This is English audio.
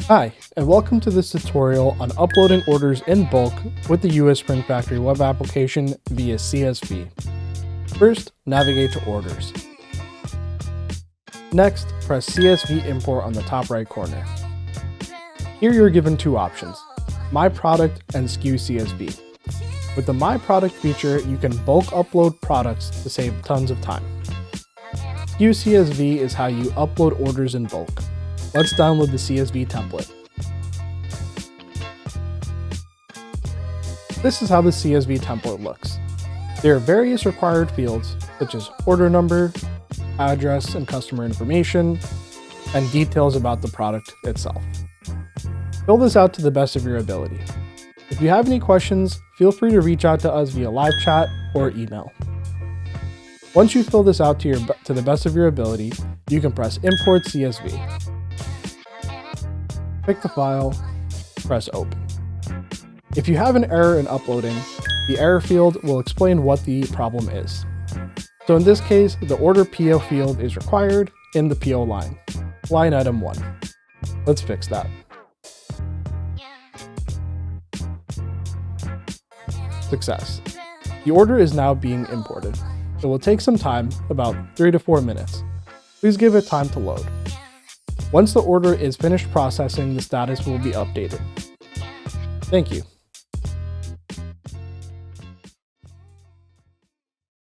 Hi, and welcome to this tutorial on uploading orders in bulk with the US Spring Factory web application via CSV. First, navigate to Orders. Next, press CSV Import on the top right corner. Here you're given two options, My Product and SKU CSV. With the My Product feature, you can bulk upload products to save tons of time. SKU CSV is how you upload orders in bulk. Let's download the CSV template. This is how the CSV template looks. There are various required fields, such as order number, address and customer information, and details about the product itself. Fill this out to the best of your ability. If you have any questions, feel free to reach out to us via live chat or email. Once you fill this out to the best of your ability, you can press Import CSV. Pick the file, press Open. If you have an error in uploading, the error field will explain what the problem is. So in this case, the order PO field is required in the PO line, line item 1. Let's fix that. Success. The order is now being imported. It will take some time, about 3 to 4 minutes. Please give it time to load. Once the order is finished processing, the status will be updated. Thank you.